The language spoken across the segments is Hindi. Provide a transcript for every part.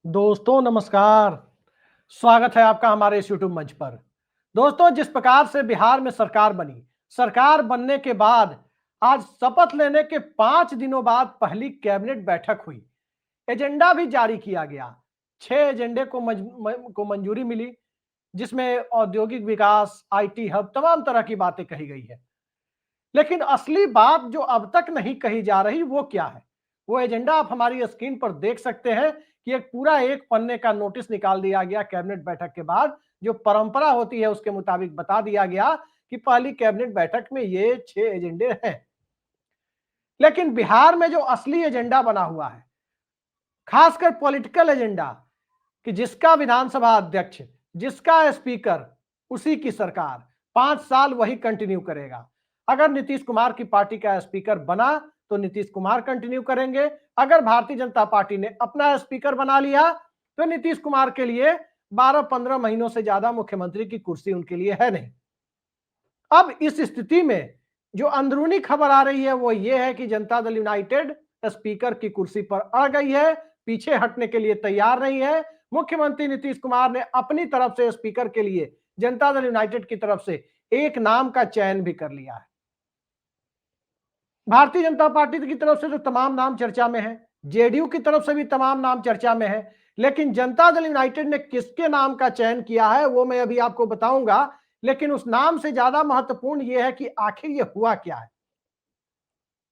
दोस्तों नमस्कार। स्वागत है आपका हमारे इस यूट्यूब मंच पर। दोस्तों, जिस प्रकार से बिहार में सरकार बनी, सरकार बनने के बाद आज शपथ लेने के 5 दिनों बाद पहली कैबिनेट बैठक हुई। एजेंडा भी जारी किया गया। 6 एजेंडे को मंजूरी मिली, जिसमें औद्योगिक विकास, आईटी हब, तमाम तरह की बातें कही गई है। लेकिन असली बात जो अब तक नहीं कही जा रही वो क्या है? वो एजेंडा आप हमारी स्क्रीन पर देख सकते हैं कि एक पूरा एक पन्ने का नोटिस निकाल दिया गया कैबिनेट बैठक के बाद। जो परंपरा होती है उसके मुताबिक बता दिया गया कि पहली कैबिनेट बैठक में ये 6 एजेंडे हैं। लेकिन बिहार में जो असली एजेंडा बना हुआ है, खासकर पॉलिटिकल एजेंडा, कि जिसका विधानसभा अध्यक्ष, जिसका स्पीकर, उसी की सरकार 5 साल वही कंटिन्यू करेगा। अगर नीतीश कुमार की पार्टी का स्पीकर बना तो नीतीश कुमार कंटिन्यू करेंगे। अगर भारतीय जनता पार्टी ने अपना स्पीकर बना लिया तो नीतीश कुमार के लिए 12-15 महीनों से ज्यादा मुख्यमंत्री की कुर्सी उनके लिए है नहीं। अब इस स्थिति में जो अंदरूनी खबर आ रही है वो ये है कि जनता दल यूनाइटेड स्पीकर की कुर्सी पर अड़ गई है, पीछे हटने के लिए तैयार नहीं है। मुख्यमंत्री नीतीश कुमार ने अपनी तरफ से स्पीकर के लिए जनता दल यूनाइटेड की तरफ से एक नाम का चयन भी कर लिया है। भारतीय जनता पार्टी की तरफ से तो तमाम नाम चर्चा में है, जेडीयू की तरफ से भी तमाम नाम चर्चा में है, लेकिन जनता दल यूनाइटेड ने किसके नाम का चयन किया है वो मैं अभी आपको बताऊंगा। लेकिन उस नाम से ज्यादा महत्वपूर्ण यह है कि आखिर ये हुआ क्या है।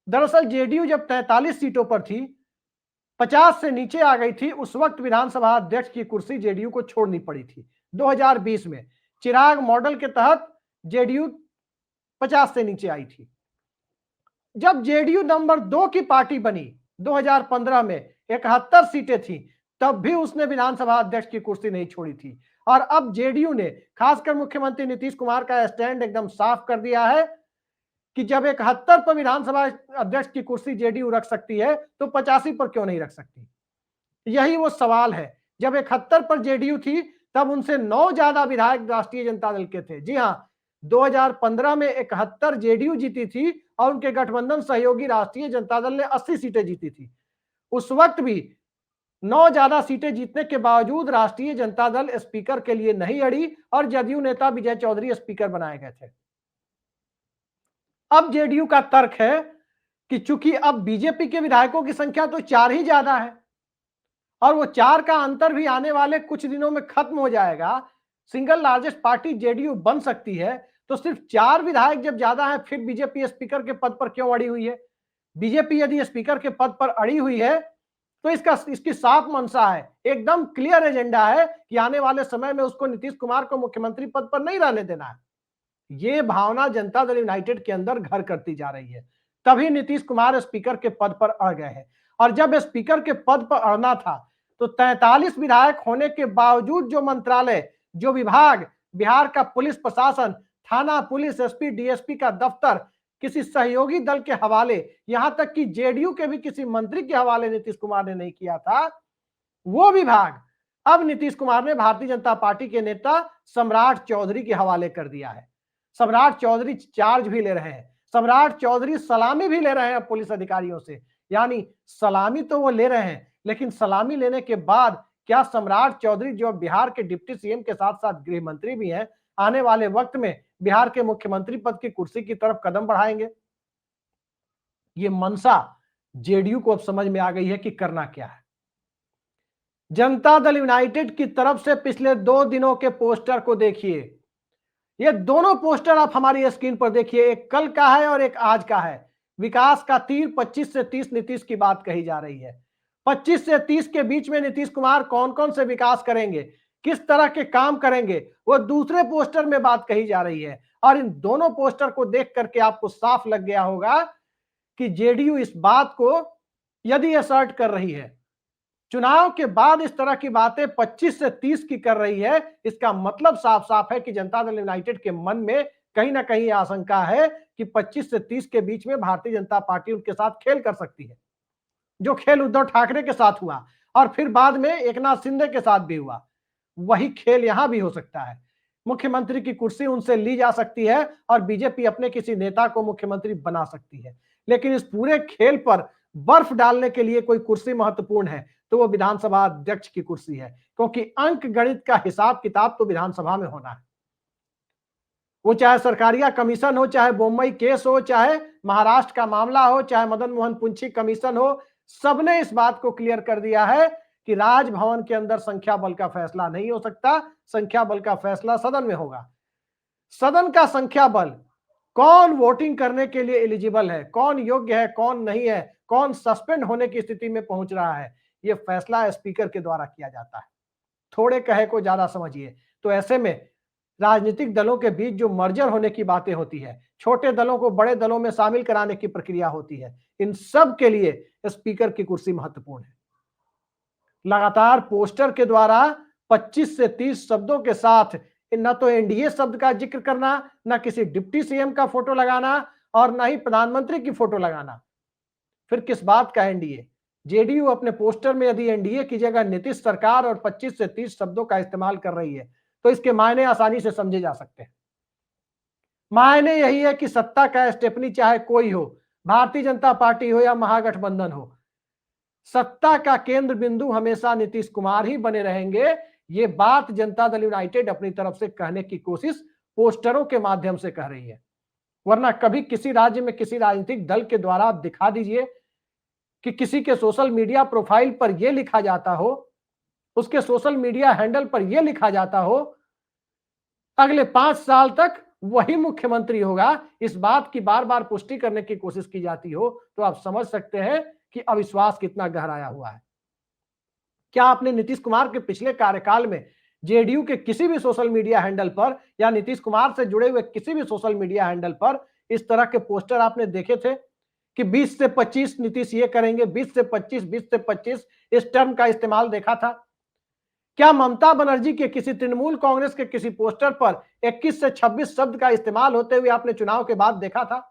दरअसल जेडीयू जब 43 सीटों पर थी, 50 से नीचे आ गई थी, उस वक्त विधानसभा अध्यक्ष की कुर्सी जेडीयू को छोड़नी पड़ी थी। 2020 में चिराग मॉडल के तहत जेडीयू 50 से नीचे आई थी। जब जेडीयू नंबर 2 की पार्टी बनी 2015 में, 71 सीटें थी, तब भी उसने विधानसभा अध्यक्ष की कुर्सी नहीं छोड़ी थी। और अब जेडीयू ने, खासकर मुख्यमंत्री नीतीश कुमार का स्टैंड एकदम साफ कर दिया है कि जब 71 पर विधानसभा अध्यक्ष की कुर्सी जेडीयू रख सकती है तो 85 पर क्यों नहीं रख सकती। यही वो सवाल है। जब 71 पर जेडीयू थी तब उनसे 9 ज्यादा विधायक राष्ट्रीय जनता दल के थे। जी हां, 2015 में 71 जेडीयू जीती थी और उनके गठबंधन सहयोगी राष्ट्रीय जनता दल ने 80 सीटें जीती थी। उस वक्त भी 9 ज्यादा सीटें जीतने के बावजूद राष्ट्रीय जनता दल स्पीकर के लिए नहीं अड़ी और जदयू नेता विजय चौधरी स्पीकर बनाए गए थे। अब जेडीयू का तर्क है कि चूंकि अब बीजेपी के विधायकों की संख्या तो 4 ही ज्यादा है और वो 4 का अंतर भी आने वाले कुछ दिनों में खत्म हो जाएगा, सिंगल लार्जेस्ट पार्टी जेडीयू बन सकती है, तो सिर्फ 4 विधायक जब ज्यादा है फिर बीजेपी स्पीकर के पद पर क्यों अड़ी हुई है। बीजेपी यदि स्पीकर के पद पर अड़ी हुई है तो इसकी साफ मंशा है, एकदम क्लियर एजेंडा है कि आने वाले समय में उसको नीतीश कुमार को मुख्यमंत्री पद पर नहीं रहने देना है। ये भावना जनता दल यूनाइटेड के अंदर घर करती जा रही है, तभी नीतीश कुमार स्पीकर के पद पर अड़ गए हैं। और जब स्पीकर के पद पर अड़ना था तो 43 विधायक होने के बावजूद जो मंत्रालय, जो विभाग, बिहार का पुलिस प्रशासन, थाना पुलिस, एसपी डीएसपी का दफ्तर किसी सहयोगी दल के हवाले, यहां तक कि जेडीयू के भी किसी मंत्री के हवाले नीतीश कुमार ने नहीं किया था, वो विभाग अब नीतीश कुमार ने भारतीय जनता पार्टी के नेता सम्राट चौधरी के हवाले कर दिया है। सम्राट चौधरी चार्ज भी ले रहे हैं, सम्राट चौधरी सलामी भी ले रहे हैं पुलिस अधिकारियों से। यानी सलामी तो वो ले रहे हैं, लेकिन सलामी लेने के बाद क्या सम्राट चौधरी, जो बिहार के डिप्टी सीएम के साथ साथ गृह मंत्री भी हैं, आने वाले वक्त में बिहार के मुख्यमंत्री पद की कुर्सी की तरफ कदम बढ़ाएंगे। ये मनसा जेडीयू को अब समझ में आ गई है कि करना क्या है। जनता दल यूनाइटेड की तरफ से पिछले 2 दिनों के पोस्टर को देखिए। ये दोनों पोस्टर आप हमारी स्क्रीन पर देखिए, एक कल का है और एक आज का है। विकास का तीर 25 से 30 नीतीश की बात कही जा रही है। 25 से 30 के बीच में नीतीश कुमार कौन कौन से विकास करेंगे, किस तरह के काम करेंगे, वो दूसरे पोस्टर में बात कही जा रही है। और इन दोनों पोस्टर को देख करके आपको साफ लग गया होगा कि जेडीयू इस बात को यदि असर्ट कर रही है, चुनाव के बाद इस तरह की बातें 25 से 30 की कर रही है, इसका मतलब साफ साफ है कि जनता दल यूनाइटेड के मन में कहीं ना कहीं आशंका है कि 25 से 30 के बीच में भारतीय जनता पार्टी उनके साथ खेल कर सकती है। जो खेल उद्धव ठाकरे के साथ हुआ और फिर बाद में एकनाथ शिंदे के साथ भी हुआ, वही खेल यहां भी हो सकता है। मुख्यमंत्री की कुर्सी उनसे ली जा सकती है और बीजेपी अपने किसी नेता को मुख्यमंत्री बना सकती है। लेकिन इस पूरे खेल पर बर्फ डालने के लिए कोई कुर्सी महत्वपूर्ण है, तो वो विधानसभा अध्यक्ष की कुर्सी है, क्योंकि अंक गणित का हिसाब किताब तो विधानसभा में होना है। वो चाहे सरकारिया कमीशन हो, चाहे बोम्बई केस हो, चाहे महाराष्ट्र का मामला हो, चाहे मदन मोहन पुंछी कमीशन हो, सबने इस बात को क्लियर कर दिया है कि राजभवन के अंदर संख्या बल का फैसला नहीं हो सकता, संख्या बल का फैसला सदन में होगा। सदन का संख्या बल, कौन वोटिंग करने के लिए एलिजिबल है, कौन योग्य है, कौन नहीं है, कौन सस्पेंड होने की स्थिति में पहुंच रहा है, यह फैसला स्पीकर के द्वारा किया जाता है। थोड़े कहे को ज्यादा समझिए। तो ऐसे में राजनीतिक दलों के बीच जो मर्जर होने की बातें होती है, छोटे दलों को बड़े दलों में शामिल कराने की प्रक्रिया होती है, इन सब के लिए स्पीकर की कुर्सी महत्वपूर्ण है। लगातार पोस्टर के द्वारा 25 से 30 शब्दों के साथ न तो एनडीए शब्द का जिक्र करना, न किसी डिप्टी सीएम का फोटो लगाना और न ही प्रधानमंत्री की फोटो लगाना। फिर किस बात का एनडीए? जेडीयू अपने पोस्टर में यदि एनडीए की जगह नीतीश सरकार और 25 से 30 शब्दों का इस्तेमाल कर रही है, तो इसके मायने आसानी से समझे जा सकते हैं। मायने यही है कि सत्ता का स्टेपनी चाहे कोई हो, भारतीय जनता पार्टी हो या महागठबंधन हो, सत्ता का केंद्र बिंदु हमेशा नीतीश कुमार ही बने रहेंगे। ये बात जनता दल यूनाइटेड अपनी तरफ से कहने की कोशिश पोस्टरों के माध्यम से कर रही है। वरना कभी किसी राज्य में किसी राजनीतिक दल के द्वारा आप दिखा दीजिए कि किसी के सोशल मीडिया प्रोफाइल पर यह लिखा जाता हो, उसके सोशल मीडिया हैंडल पर यह लिखा जाता हो, अगले 5 साल तक वही मुख्यमंत्री होगा, इस बात की बार बार पुष्टि करने की कोशिश की जाती हो, तो आप समझ सकते हैं कि अविश्वास कितना गहराया हुआ है। क्या आपने नीतीश कुमार के पिछले कार्यकाल में जेडीयू के किसी भी सोशल मीडिया हैंडल पर या नीतीश कुमार से जुड़े हुए किसी भी सोशल मीडिया हैंडल पर इस तरह के पोस्टर आपने देखे थे कि 20 से 25 नीतीश ये करेंगे, 20 से 25 इस टर्म का इस्तेमाल देखा था? क्या ममता बनर्जी के किसी तृणमूल कांग्रेस के किसी पोस्टर पर 21 से 26 शब्द का इस्तेमाल होते हुए आपने चुनाव के बाद देखा था?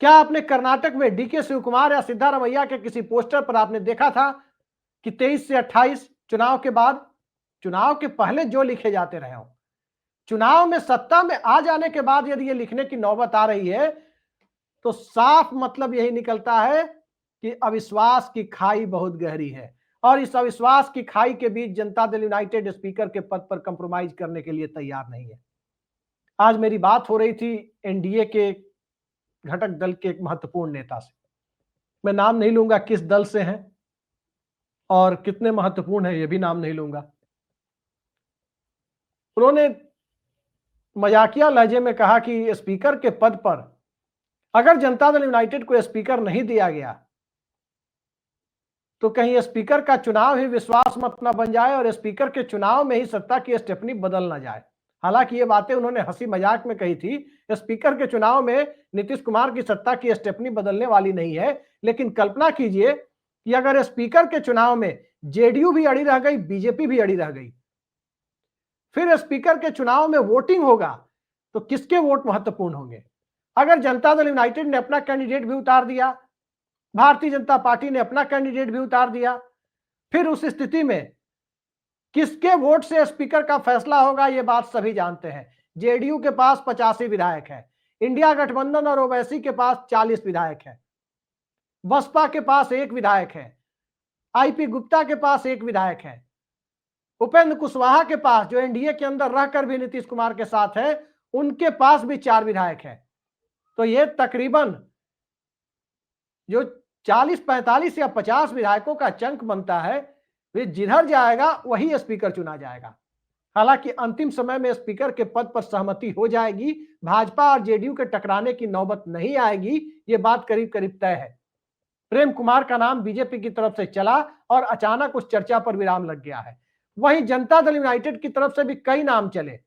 क्या आपने कर्नाटक में डीके शिवकुमार या सिद्धारमैया के किसी पोस्टर पर आपने देखा था कि 23 से 28 चुनाव के बाद? चुनाव के पहले जो लिखे जाते रहे हो, चुनाव में सत्ता में आ जाने के बाद यदि ये लिखने की नौबत आ रही है, तो साफ मतलब यही निकलता है कि अविश्वास की खाई बहुत गहरी है और इस अविश्वास की खाई के बीच जनता दल यूनाइटेड स्पीकर के पद पर कंप्रोमाइज करने के लिए तैयार नहीं है। आज मेरी बात हो रही थी एनडीए के घटक दल के एक महत्वपूर्ण नेता से, मैं नाम नहीं लूंगा किस दल से हैं और कितने महत्वपूर्ण है, यह भी नाम नहीं लूंगा। उन्होंने मजाकिया लहजे में कहा कि स्पीकर के पद पर अगर जनता दल यूनाइटेड को स्पीकर नहीं दिया गया तो कहीं स्पीकर का चुनाव ही विश्वास मत न बन जाए और स्पीकर के चुनाव में ही सत्ता की स्टेपनी बदल ना जाए। हालांकि ये बातें उन्होंने हंसी मजाक में कही थी। स्पीकर के चुनाव में नीतीश कुमार की सत्ता की स्टेपनी बदलने वाली नहीं है, लेकिन कल्पना कीजिए कि अगर स्पीकर के चुनाव में जेडीयू भी अड़ी रह गई, बीजेपी भी अड़ी रह गई, फिर स्पीकर के चुनाव में वोटिंग होगा तो किसके वोट महत्वपूर्ण होंगे? अगर जनता दल यूनाइटेड ने अपना कैंडिडेट भी उतार दिया, भारतीय जनता पार्टी ने अपना कैंडिडेट भी उतार दिया, फिर उस स्थिति में किसके वोट से स्पीकर का फैसला होगा? यह बात सभी जानते हैं। जेडीयू के पास 85 विधायक है, इंडिया गठबंधन और ओवैसी के पास 40 विधायक है, बसपा के पास 1 विधायक है, आईपी गुप्ता के पास 1 विधायक है, उपेंद्र कुशवाहा के पास, जो एनडीए के अंदर रहकर भी नीतीश कुमार के साथ है, उनके पास भी 4 विधायक है। तो ये तकरीबन जो 40, 45 या 50 विधायकों का चंक बनता है, वे जिधर जाएगा वही स्पीकर चुना जाएगा। हालांकि अंतिम समय में स्पीकर के पद पर सहमति हो जाएगी, भाजपा और जेडीयू के टकराने की नौबत नहीं आएगी, ये बात करीब करीब तय है। प्रेम कुमार का नाम बीजेपी की तरफ से चला और अचानक उस चर्चा पर विराम लग गया है। वहीं जनता दल यूनाइटेड की तरफ से भी कई नाम चले।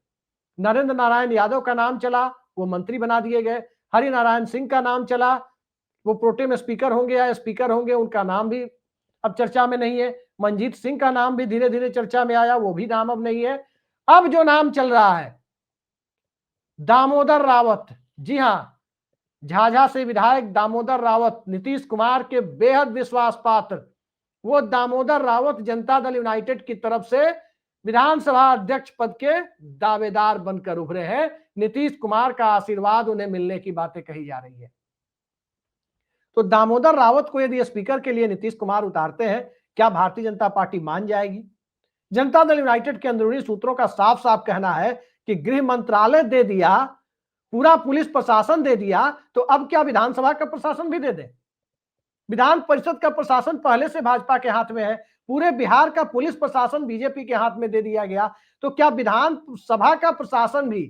नरेंद्र नारायण यादव का नाम चला, वो मंत्री बना दिए गए। हरिनारायण सिंह का नाम चला, वो प्रोटेम स्पीकर होंगे या स्पीकर होंगे, उनका नाम भी अब चर्चा में नहीं है। मनजीत सिंह का नाम भी धीरे धीरे चर्चा में आया, वो भी नाम अब नहीं है। अब जो नाम चल रहा है दामोदर रावत, जी हां, झाझा से विधायक दामोदर रावत, नीतीश कुमार के बेहद विश्वास पात्र, वो दामोदर रावत जनता दल यूनाइटेड की तरफ से विधानसभा अध्यक्ष पद के दावेदार बनकर उभरे हैं। नीतीश कुमार का आशीर्वाद उन्हें मिलने की बातें कही जा रही है। तो दामोदर रावत को यदि स्पीकर के लिए नीतीश कुमार उतारते हैं, क्या भारतीय जनता पार्टी मान जाएगी? जनता दल यूनाइटेड के अंदरूनी सूत्रों का साफ साफ कहना है कि गृह मंत्रालय दे दिया, पूरा पुलिस प्रशासन दे दिया, तो अब क्या विधानसभा का प्रशासन भी दे दे? विधान परिषद का प्रशासन पहले से भाजपा के हाथ में है, पूरे बिहार का पुलिस प्रशासन बीजेपी के हाथ में दे दिया गया, तो क्या विधानसभा का प्रशासन भी,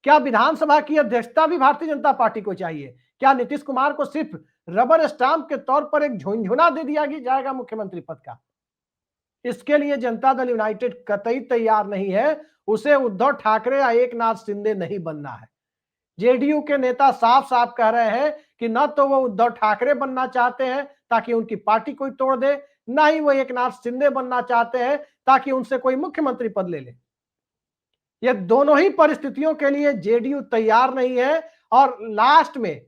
क्या विधानसभा की अध्यक्षता भी भारतीय जनता पार्टी को चाहिए? क्या नीतीश कुमार को सिर्फ रबर स्टाम्प के तौर पर एक झुनझुना दे दिया जाएगा मुख्यमंत्री पद का? इसके लिए जनता दल यूनाइटेड कतई तैयार नहीं है। उसे उद्धव ठाकरे या एकनाथ शिंदे नहीं बनना है। जेडीयू के नेता साफ साफ कह रहे हैं कि न तो वो उद्धव ठाकरे बनना चाहते हैं ताकि उनकी पार्टी कोई तोड़ दे, ना ही वो एकनाथ शिंदे बनना चाहते हैं ताकि उनसे कोई मुख्यमंत्री पद ले ले। ये दोनों ही परिस्थितियों के लिए जेडीयू तैयार नहीं है और लास्ट में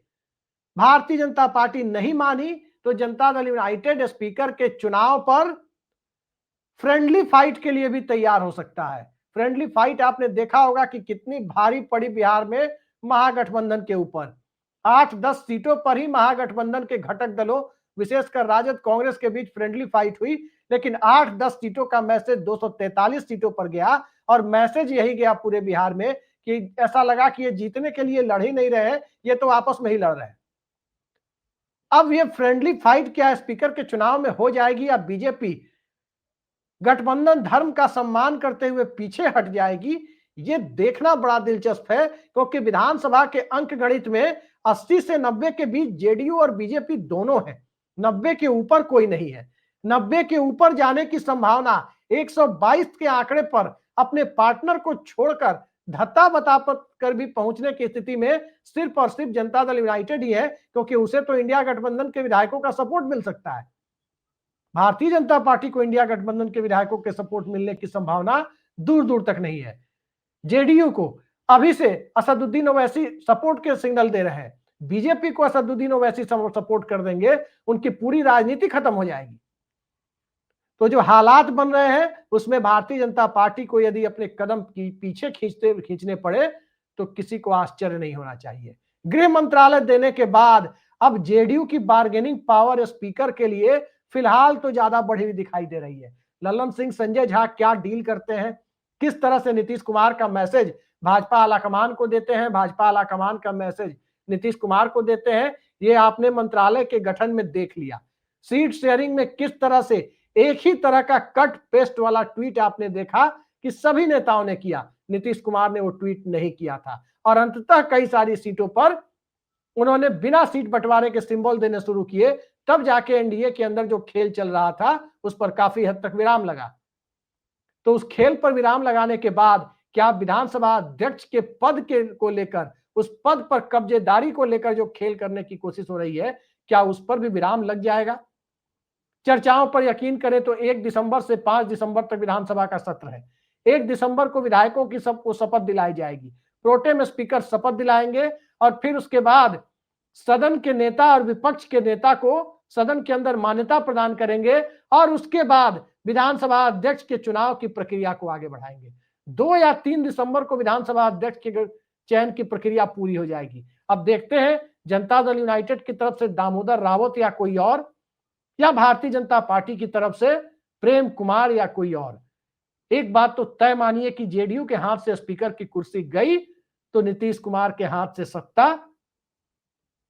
भारतीय जनता पार्टी नहीं मानी तो जनता दल यूनाइटेड स्पीकर के चुनाव पर फ्रेंडली फाइट के लिए भी तैयार हो सकता है। फ्रेंडली फाइट आपने देखा होगा कि कितनी भारी पड़ी बिहार में महागठबंधन के ऊपर। 8-10 सीटों पर ही महागठबंधन के घटक दलों विशेषकर राजद कांग्रेस के बीच फ्रेंडली फाइट हुई, लेकिन 8-10 सीटों का मैसेज 243 सीटों पर गया और मैसेज यही गया पूरे बिहार में कि ऐसा लगा कि ये जीतने के लिए लड़ ही नहीं रहे, ये तो आपस में ही लड़ रहे हैं। अब ये फ्रेंडली फाइट क्या स्पीकर के चुनाव में हो जाएगी या बीजेपी गठबंधन धर्म का सम्मान करते हुए पीछे हट जाएगी, ये देखना बड़ा दिलचस्प है, क्योंकि विधानसभा के अंक गणित में 80 से 90 के बीच जेडीयू और बीजेपी दोनों हैं। 90 के ऊपर कोई नहीं है। 90 के ऊपर जाने की संभावना 122 के आंकड़े पर अपने पार्टनर को छोड़कर धत्ता बता कर भी पहुंचने की स्थिति में सिर्फ और सिर्फ जनता दल यूनाइटेड ही है, क्योंकि उसे तो इंडिया गठबंधन के विधायकों का सपोर्ट मिल सकता है। भारतीय जनता पार्टी को इंडिया गठबंधन के विधायकों के सपोर्ट मिलने की संभावना दूर दूर तक नहीं है। जेडीयू को अभी से असदुद्दीन ओवैसी सपोर्ट के सिग्नल दे रहे हैं, बीजेपी को असदुद्दीन ओवैसी सपोर्ट कर देंगे, उनकी पूरी राजनीति खत्म हो जाएगी। तो जो हालात बन रहे हैं उसमें भारतीय जनता पार्टी को यदि अपने कदम की पीछे खींचने पड़े तो किसी को आश्चर्य नहीं होना चाहिए। गृह मंत्रालय देने के बाद अब जेडीयू की बार्गेनिंग पावर स्पीकर के लिए फिलहाल तो ज्यादा बढ़ी हुई दिखाई दे रही है। ललन सिंह संजय झा क्या डील करते हैं, किस तरह से नीतीश कुमार का मैसेज भाजपा आलाकमान को देते हैं, भाजपा आलाकमान का मैसेज नीतीश कुमार को देते हैं, ये आपने मंत्रालय के गठन में देख लिया। सीट शेयरिंग में किस तरह से एक ही तरह का कट पेस्ट वाला ट्वीट आपने देखा कि सभी नेताओं ने किया, नीतीश कुमार ने वो ट्वीट नहीं किया था और अंततः कई सारी सीटों पर उन्होंने बिना सीट बंटवारे के सिंबल देने शुरू किए, तब जाके एनडीए के अंदर जो खेल चल रहा था उस पर काफी हद तक विराम लगा। तो उस खेल पर विराम लगाने के बाद क्या विधानसभा अध्यक्ष के पद को लेकर, उस पद पर कब्जेदारी को लेकर जो खेल करने की कोशिश हो रही है, क्या उस पर भी विराम लग जाएगा? चर्चाओं पर यकीन करें तो 1 दिसंबर से 5 दिसंबर तक विधानसभा का सत्र है। 1 दिसंबर को विधायकों की सबको शपथ दिलाई जाएगी, प्रोटेम स्पीकर शपथ दिलाएंगे और फिर उसके बाद सदन के नेता और विपक्ष के नेता को सदन के अंदर मान्यता प्रदान करेंगे और उसके बाद विधानसभा अध्यक्ष के चुनाव की प्रक्रिया को आगे बढ़ाएंगे। 2 या 3 दिसंबर को विधानसभा अध्यक्ष के चयन की प्रक्रिया पूरी हो जाएगी। अब देखते हैं जनता दल यूनाइटेड की तरफ से दामोदर रावत या कोई और, या भारतीय जनता पार्टी की तरफ से प्रेम कुमार या कोई और। एक बात तो तय मानिए कि जेडीयू के हाथ से स्पीकर की कुर्सी गई तो नीतीश कुमार के हाथ से सत्ता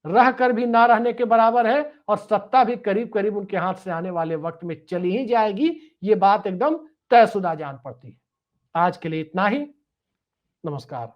रहकर भी ना रहने के बराबर है और सत्ता भी करीब करीब उनके हाथ से आने वाले वक्त में चली ही जाएगी। ये बात एकदम तयशुदा जान पड़ती है। आज के लिए इतना ही। नमस्कार।